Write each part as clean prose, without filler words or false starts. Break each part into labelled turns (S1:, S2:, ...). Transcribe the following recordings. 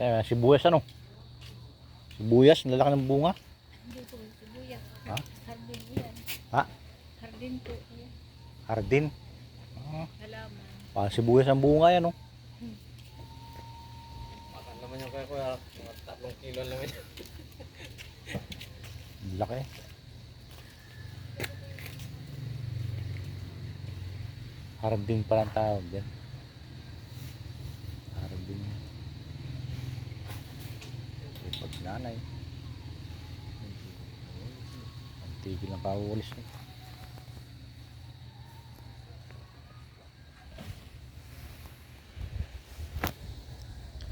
S1: Sibuyas ano? Sibuyas, lalaki ng bunga.
S2: Hindi po, sibuyas.
S1: Ha?
S2: Hardin po yan.
S1: Ha?
S2: Hardin po yan.
S1: Hardin.
S2: Halaman.
S1: Sibuyas ang bunga yan, oh.
S3: Makan naman yung kaya kuya. Mga 3 kilo lang yun.
S1: Laki. Hardin pa lang tawag yan. Hardin. Pag nanay. Ang tigil ng pauulis.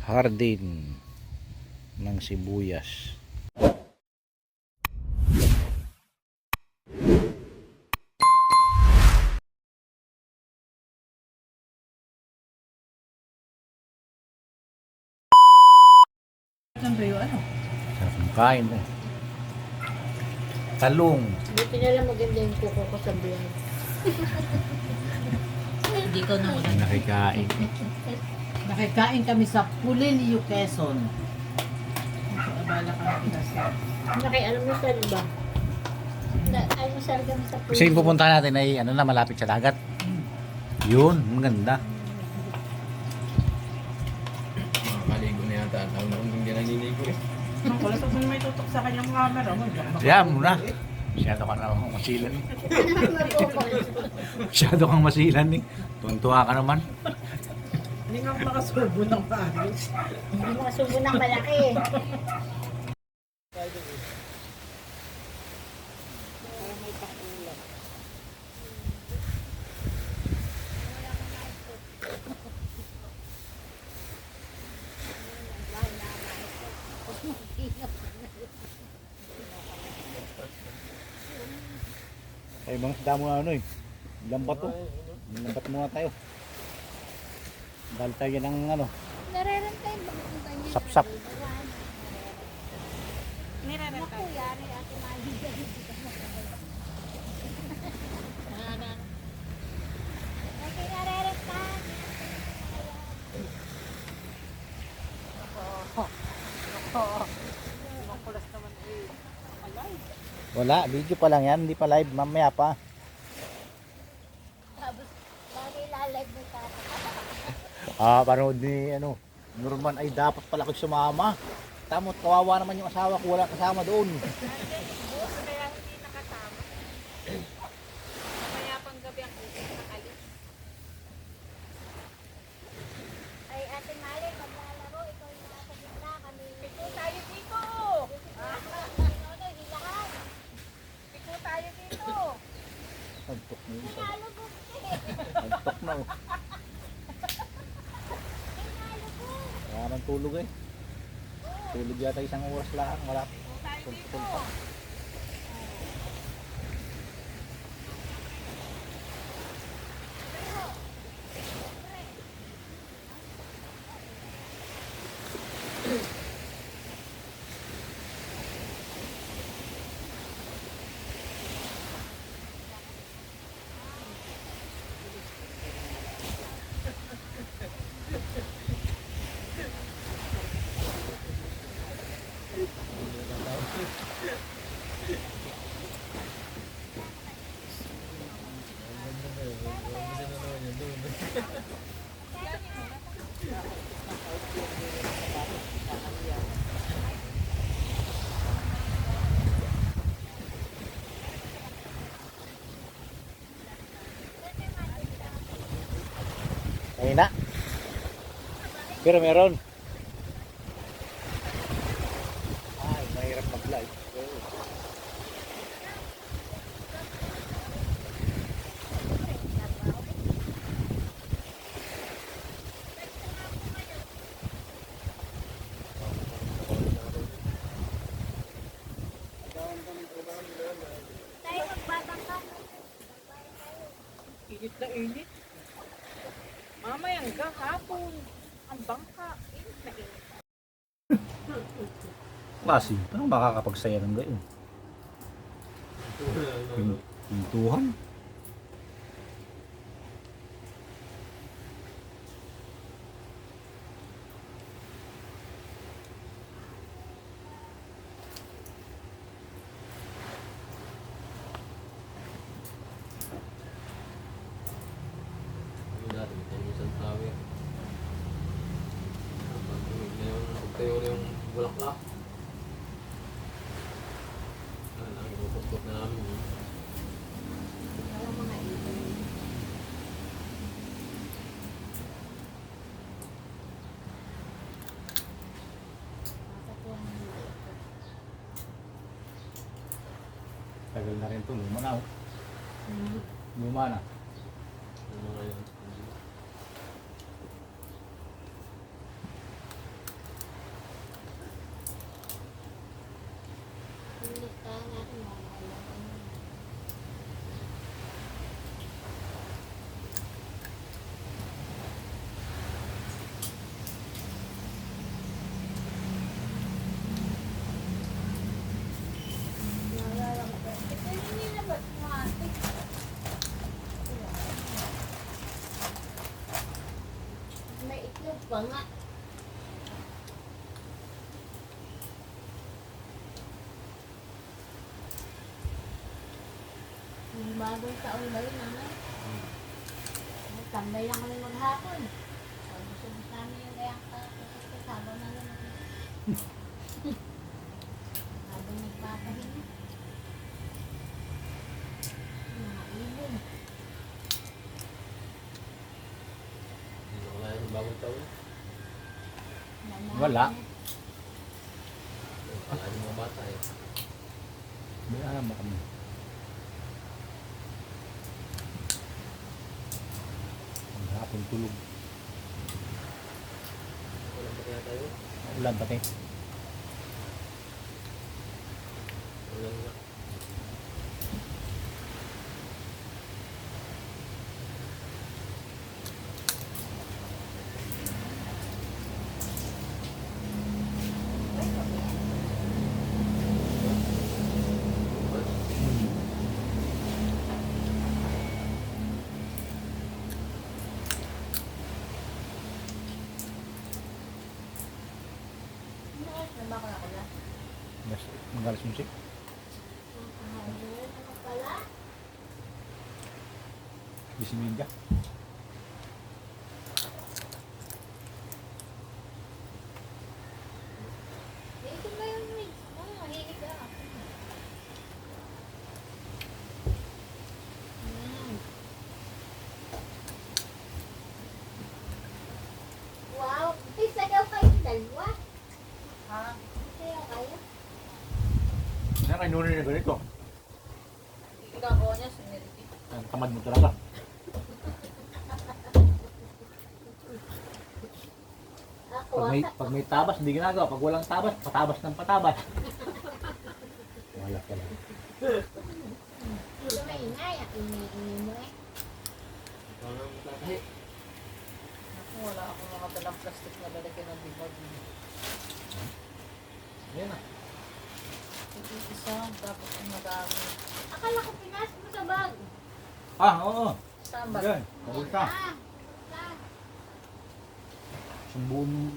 S1: Hardin ng sibuyas.
S4: Siyempre yung ano?
S1: Sarap ng kain eh. Talong.
S2: Buti na lang maganda yung kuko ko sa vlog.
S4: Hindi ko na maganda.
S1: Nakikain.
S4: Nakikain kami sa Pulilio, Quezon. Abala kami kinasal.
S2: Alam mo saan ba? Ay, masal kami sa
S1: Kasi yung pupuntahan natin ay ano na malapit sa dagat. Yun, maganda.
S3: Makakaligo na yata. Ang taon na kung hindi naninigo eh.
S4: Wala sa kung may tutok sa kanyang camera.
S1: Yan muna. Masyado ka na masilan eh. Masyado kang masilan eh. Tuntua ka naman.
S4: Hindi nga makasubo ng paayos.
S2: Hindi mga subo ng malaki.
S1: Ay, mga damo na ano eh. Lambat to. Lambat muna tayo. Dahil tayo ng ano,
S2: Nararantay ba kung ganyan?
S1: sap-sap.
S2: Naku, yari ate Mali. Okay, nararantay.
S4: Makulas naman eh.
S1: Wala, video pa lang yan. Hindi pa live. Mamaya pa.
S2: Tapos, lagi lalive mo ka.
S1: Panood ni ano, Norman ay dapat pala ko sumama. Tamot, kawawa naman yung asawa ko. Wala kasama doon.
S2: Kaya hindi nakasama. Mamaya pang gabi ang nakalis. Ay, ate Mali, maglalaro. Ikaw yung nasa gitna. Kami. Pito tayo dito. Hindi lahat. Pito tayo dito.
S1: Antok na yun.
S2: Pinalo ko.
S1: Antok na oh. Wala naman tulog eh. Tulog yata isang oras lang. Wala. Tulog pa. Ayun na. Pero meron. Ay, mahirap mag-live.
S2: Tayo magbabangka.
S4: Init na init. Mamayang hapon. Ang bangka. Init na init.
S1: Klase, parang makakapagsaya ng gayon. Pintuhan.
S3: tayo yung bulaklak. Ang inutuktok na namin.
S2: Walang mga ibon. Nasa po ang maliit.
S1: Tagal na rin to. Luma na. Oh.
S2: Hmm.
S1: Luma na.
S3: Ano nga yun?
S2: Ulit tayo natin mga alaman. Naalala ko pa. Ito yung nilabas mo ate. May itlog pa nga. Yung bagong taon ba yun, naman? Tambay lang kami maghapon. Gusto mo sa amin yung kaya kasama na naman. Habang nagpapahinga. Mga ibon.
S3: Hindi ko kaya yung bagong taon.
S1: Wala.
S3: Wala yung mga bata eh.
S1: May alam mo kami. Ang hapon tulog.
S3: Walang pa kaya tayo?
S1: Ulan pati.
S3: Walang nga.
S1: Mas magalas musik.
S2: Ano pala?
S1: Bismillah.
S2: Dito ba yung mix? Mahilig ka. Wow! Isa daw kayong dalawa.
S4: Ha?
S2: Kaya kayo?
S1: Kaya kayo nunin na ganito.
S4: Ginagawa niya, siniriti.
S1: Ang tamad mo talaga.
S2: Ako,
S1: Pag may tabas, hindi ginagawa. Pag walang tabas, patabas ng patabas. Wala ka lang.
S2: ito may ingay. Ang ingay mo eh.
S3: Walang tatahi.
S4: Ako, wala akong mga dalang plastic na lalagyan ng bibag.
S1: Ayan na.
S4: Isa, tapos ang madami.
S2: Akala ko pinasok mo sa bag.
S1: Ah, oo.
S4: Saan ba?
S1: Ayan. Pagulta.
S2: Ah,
S1: Isang buong...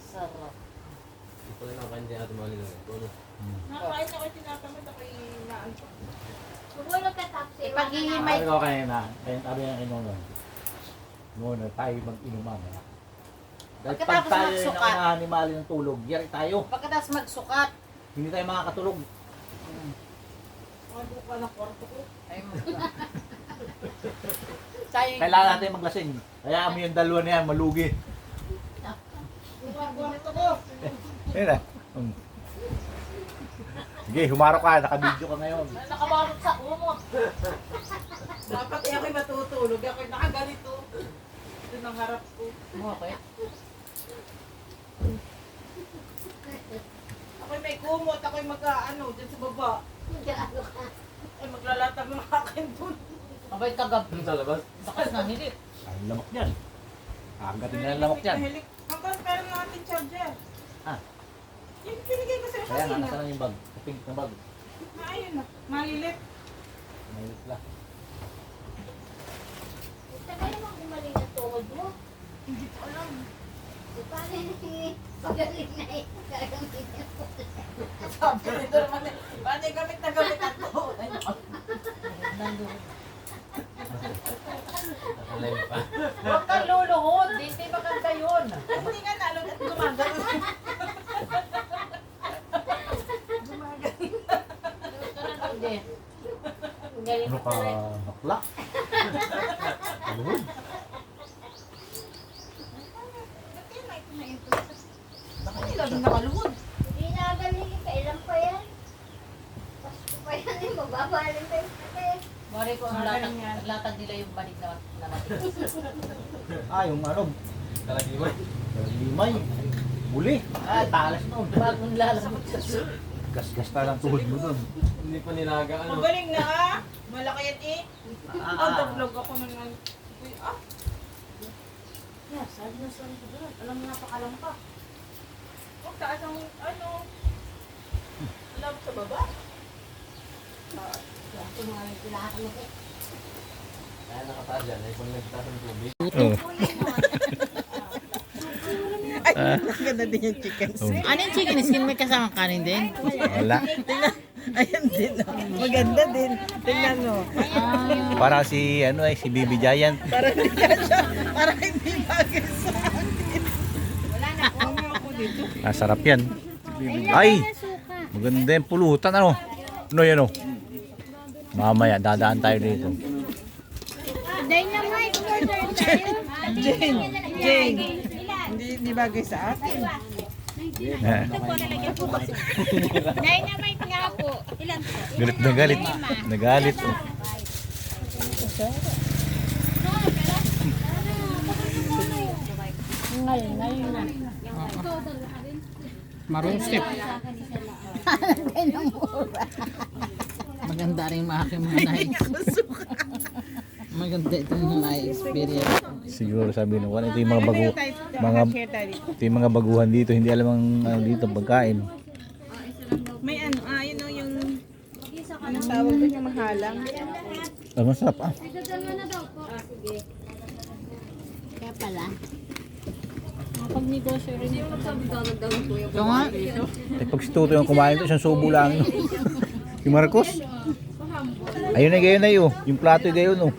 S4: Sarap.
S3: Hindi ko na nakain din natin mga nila. Ito na.
S4: Nakain ako, tinatamad ako inaanto.
S2: Kung wala ka tapsi,
S4: Ipag-ihimay.
S1: Sabi ko kanina, kaya sabi niya kay Nono, Nono, tayo mag-inuman. Dahil pag
S4: Pagkatapos
S1: tayo
S4: magsukat.
S1: na ni Mali ng tulog, yari tayo.
S4: Pagkatapos magsukat,
S1: Hindi tayo makakatulog.
S4: ano ka ng kwarto ko? Ay, Sayang.
S1: Kailangan natin maglasing. Kaya kami yung dalawa na yan, malugi.
S4: Ang kwarto ko.
S1: Ayun na. Sige, humarap ka. Naka-video ka ngayon.
S4: Nakabalot sa umot. Dapat ako'y matutulog. Ako'y nakaganito. Ito ang harap ko. Okay. Ako'y may kumot. Ako'y mag-ano dyan sa baba. Ay maglalatag ng akin dun. Abay kagabi.
S3: Sa labas?
S4: Bakas na hilit.
S1: Ang lamok yan. Agatin na ang lamok yan.
S4: Hanggang pera ng ating charger.
S1: Ah.
S4: Yung pinigay ko sa'yo
S1: Kaya nga,
S4: kanina.
S1: nasa na yung bag? Yung pink na bag.
S4: Ayun na. Malilit.
S1: May lang.
S2: Gusto ka naman gumaling ang tuhod mo.
S4: Hindi ko alam.
S2: So, paano yung pagaling na eh? Gagamitin mo.
S4: Sabi nito naman eh. Paano yung gamit na gamit ako? Ay, nako. Nandun.
S3: Nasa live
S4: Huwag kang luluhod. Hindi maganda yun. Hindi nga nalog at gumagano.
S2: Hindi. Galing
S1: Ano
S2: mo
S1: ka,
S2: talaga.
S1: bakla? Aluhod.
S4: Hindi lagi nakaluhod.
S2: Hindi nagaling. Kailan pa yan? Pasko pa yan eh. Magbabaling tayo sa
S4: Mari ko ang latag nila yung banig na matigas.
S1: Ah, yung ano,
S3: Kalagimay.
S1: limay. Buli. Ah, talas nun.
S4: Bagong lalamot sa soup.
S1: Gas-gas na lang tuhod mo dun.
S3: Hindi pa nilaga ano.
S4: Magaling na ah. Malaki yan eh.
S1: Ah,
S4: Vlog ako ng ah.
S2: Yeah, sabi na sa doon. Alam mo napakalam pa.
S4: Huwag taas ang ano. Alam sa baba.
S2: Ito mga nagkilakal ko.
S3: Kaya nakataas dyan. Ay, kung nagtaas ng tubig.
S1: Oo.
S5: Ganda din yung chicken
S1: Oh.
S5: skin. Ano yung chicken skin? May kasamang kanin din?
S1: Wala.
S5: Ayan din. Oh. Maganda din. Tingnan mo.
S1: Para si, ano si Bibi Giant.
S5: Para hindi ka siya. Para hindi bagay sa akin.
S1: Ah, sarap yan. Ay! Maganda yung pulutan, ano? Ano yan, Mamaya, dadaan tayo dito.
S2: Dynamite order tayo.
S5: Jane. Hindi bagay sa akin.
S1: Eh,
S2: Dynamite nga po. Ilan po?
S1: galit na galit. Nagalit.
S2: Ngayon na.
S5: Maroon step. Maganda rin mga aking mga Maganda itong na-experience.
S1: Siguro sabi nung ito yung mga bago, ito yung mga baguhan dito, hindi alam ang ano dito pagkain.
S5: May ano, yun o yung anong tawag doon yung mahalang.
S1: Ah, masarap
S2: Kaya pala. Pag-negosyo rin yung
S5: Ito nga.
S1: Eh, pag si Tuto yung kumain ito, isang subo lang. Yung Marcos. Ayun na gayon na yun. Yung plato gayon.